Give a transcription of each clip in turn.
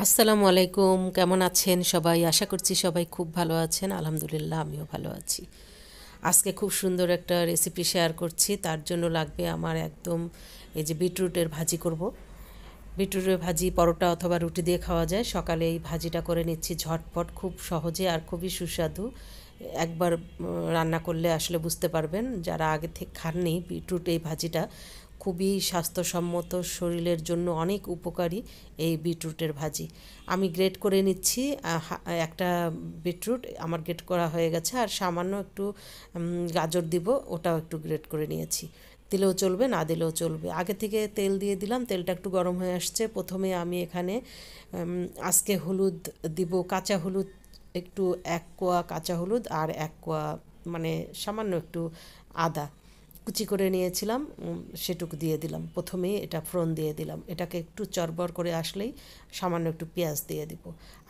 আসসালামু আলাইকুম, কেমন আছেন সবাই? আশা করছি সবাই খুব ভালো আছেন। আলহামদুলিল্লাহ, আমিও ভালো আছি। আজকে খুব সুন্দর একটা রেসিপি শেয়ার করছি। তার জন্য লাগবে আমার একদম এই যে বিটরুটের ভাজি করব। বিটরুটের ভাজি পরোটা অথবা রুটি দিয়ে খাওয়া যায়। সকালে এই ভাজিটা করে নিচ্ছি ঝটপট, খুব সহজে আর খুবই সুস্বাদু। একবার রান্না করলে আসলে বুঝতে পারবেন, যারা আগে থেকে খাননি। বিটরুট এই ভাজিটা খুবই স্বাস্থ্যসম্মত, শরীরের জন্য অনেক উপকারী এই বিটরুটের ভাজি। আমি গ্রেট করে নিচ্ছি একটা বিটরুট আমার গ্রেট করা হয়ে গেছে, আর সামান্য একটু গাজর দিব, ওটাও একটু গ্রেট করে নিয়েছি। দিলেও চলবে, না দিলেও চলবে। আগে থেকে তেল দিয়ে দিলাম, তেলটা একটু গরম হয়ে আসছে। প্রথমে আমি এখানে আজকে হলুদ দিব, কাঁচা হলুদ একটু, 1 কোয়া কাঁচা হলুদ আর 1 কোয়া মানে সামান্য একটু আদা কুচি করে নিয়েছিলাম, সেটুকু দিয়ে দিলাম। প্রথমেই এটা ফোড়ন দিয়ে দিলাম। এটাকে একটু চরবর করে আসলেই সামান্য একটু পেঁয়াজ দিয়ে দিব।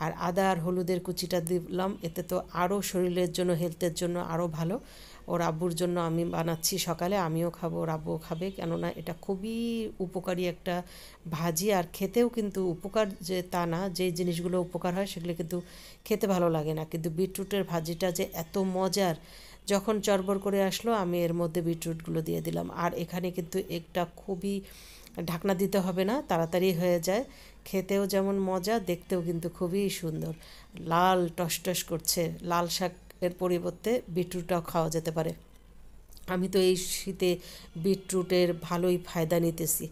আর আদা আর হলুদের কুচিটা দিলাম, এতে তো আরও শরীরের জন্য, হেলথের জন্য আরও ভালো। ওর আব্বুর জন্য আমি বানাচ্ছি সকালে, আমিও খাবো, ওর আব্বুও খাবে, কেননা এটা খুবই উপকারী একটা ভাজি। আর খেতেও কিন্তু উপকার যে তা না, যে জিনিসগুলো উপকার হয় সেগুলো কিন্তু খেতে ভালো লাগে না, কিন্তু বিটরুটের ভাজিটা যে এত মজার। যখন চড়বড় করে আসলো, আমি এর মধ্যে বিটরুটগুলো দিয়ে দিলাম। আর এখানে কিন্তু একটা খুবই, ঢাকনা দিতে হবে না, তাড়াতাড়ি হয়ে যায়। খেতেও যেমন মজা, দেখতেও কিন্তু খুবই সুন্দর, লাল টসটস করছে। লাল শাক এর পরিবর্তে বিটরুটটাও খাওয়া যেতে পারে। আমি তো এই শীতে বিটরুটের ভালোই ফায়দা নিতেছি।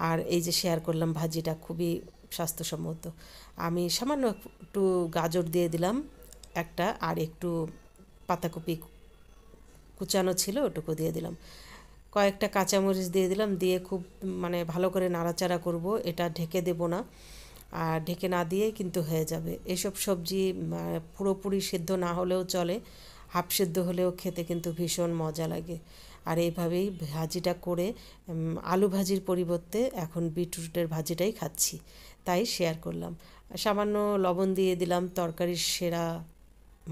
আর এই যে শেয়ার করলাম ভাজিটা খুবই স্বাস্থ্যসম্মত। আমি সামান্য একটু গাজর দিয়ে দিলাম একটা, আর একটু পাতাকপি কুচানো ছিল, ওটুকু দিয়ে দিলাম। কয়েকটা কাঁচামরিচ দিয়ে দিলাম, দিয়ে খুব মানে ভালো করে নাড়াচাড়া করব। এটা ঢেকে দেব না, আর ঢেকে না দিয়ে কিন্তু হয়ে যাবে। এসব সবজি পুরোপুরি সেদ্ধ না হলেও চলে, হাফ সেদ্ধ হলেও খেতে কিন্তু ভীষণ মজা লাগে। আর এইভাবেই ভাজিটা করে আলু ভাজির পরিবর্তে এখন বিটরুটের ভাজিটাই খাচ্ছি, তাই শেয়ার করলাম। সামান্য লবণ দিয়ে দিলাম, তরকারির সেরা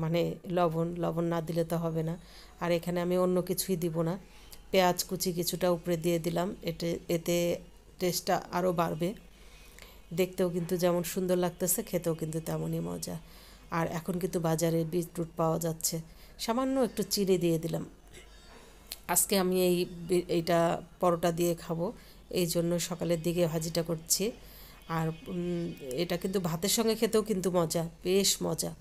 মানে লবণ। লবণ না দিলে তো হবে না। আর এখানে আমি অন্য কিছুই দিব না। পেঁয়াজ কুচি কিছুটা উপরে দিয়ে দিলাম, এতে টেস্টটা আরও বাড়বে। দেখতেও কিন্তু যেমন সুন্দর লাগতেছে, খেতেও কিন্তু তেমনই মজা। আর এখন কিন্তু বাজারে বিটরুট পাওয়া যাচ্ছে। সামান্য একটু চিনি দিয়ে দিলাম। আজকে আমি এইটা পরোটা দিয়ে খাবো, এই জন্য সকালের দিকে ভাজিটা করছি। আর এটা কিন্তু ভাতের সঙ্গে খেতেও কিন্তু মজা, বেশ মজা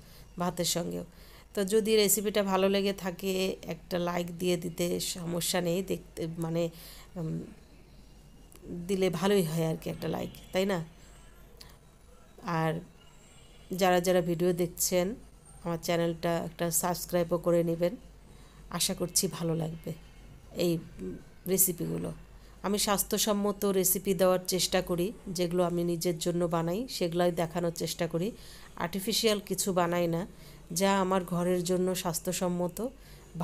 ভাতের সঙ্গেও। তো যদি রেসিপিটা ভালো লেগে থাকে, একটা লাইক দিয়ে দিতে সমস্যা নেই, দেখতে মানে দিলে ভালোই হয় আর কি, একটা লাইক, তাই না? আর যারা যারা ভিডিও দেখছেন, আমার চ্যানেলটা একটা সাবস্ক্রাইবও করে নেবেন। আশা করছি ভালো লাগবে এই রেসিপিগুলো। আমি স্বাস্থ্যসম্মত রেসিপি দেওয়ার চেষ্টা করি, যেগুলো আমি নিজের জন্য বানাই সেগুলাই দেখানোর চেষ্টা করি। আর্টিফিশিয়াল কিছু বানাই না, যা আমার ঘরের জন্য স্বাস্থ্যসম্মত,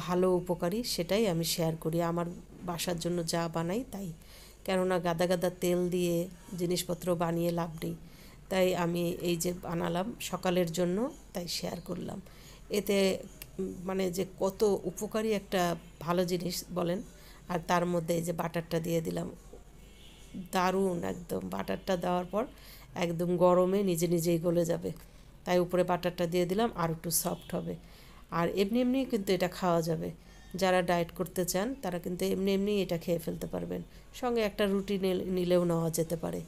ভালো, উপকারী, সেটাই আমি শেয়ার করি। আমার বাসার জন্য যা বানাই তাই, কেননা গাদা গাদা তেল দিয়ে জিনিসপত্র বানিয়ে লাভ নেই। তাই আমি এই যে বানালাম সকালের জন্য, তাই শেয়ার করলাম। এতে মানে যে কত উপকারী একটা ভালো জিনিস বলেন। আর তার মধ্যে এই যে বাটারটা দিয়ে দিলাম, দারুণ একদম। বাটারটা দেওয়ার পর একদম গরমে নিজে নিজেই গলে যাবে, তাই উপরে বাটারটা দিয়ে দিলাম, আর একটু সফট হবে। আর এমনি এমনি কিন্তু এটা খাওয়া যাবে। যারা ডায়েট করতে চান তারা কিন্তু এমনি এমনি এটা খেয়ে ফেলতে পারবেন। সঙ্গে একটা রুটি নিলেও নেওয়া যেতে পারে,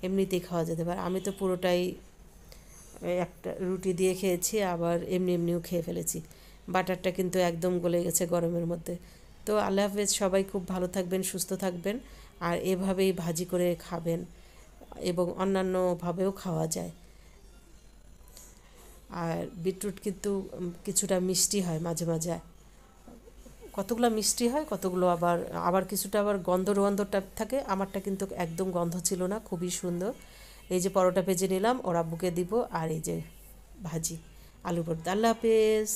এমনিতেই খাওয়া যেতে পারে। আমি তো পুরোটাই একটা রুটি দিয়ে খেয়েছি, আবার এমনি এমনিও খেয়ে ফেলেছি। বাটারটা কিন্তু একদম গলে গেছে গরমের মধ্যে। তো আল্লাহ হাফেজ, সবাই খুব ভালো থাকবেন, সুস্থ থাকবেন। আর এভাবেই ভাজি করে খাবেন, এবং অন্যান্যভাবেও খাওয়া যায়। আর বিটরুট কিন্তু কিছুটা মিষ্টি হয় মাঝে মাঝে, কতগুলো মিষ্টি হয়, কতগুলো আবার আবার কিছুটা আবার গন্ধ গন্ধ টাইপ থাকে। আমারটা কিন্তু একদম গন্ধ ছিল না, খুবই সুন্দর। এই যে পরোটা ভেজে নিলাম, ওর আব্বুকে দিব। আর এই যে ভাজি, আলু ভর্তা। আল্লাহ হাফেজ।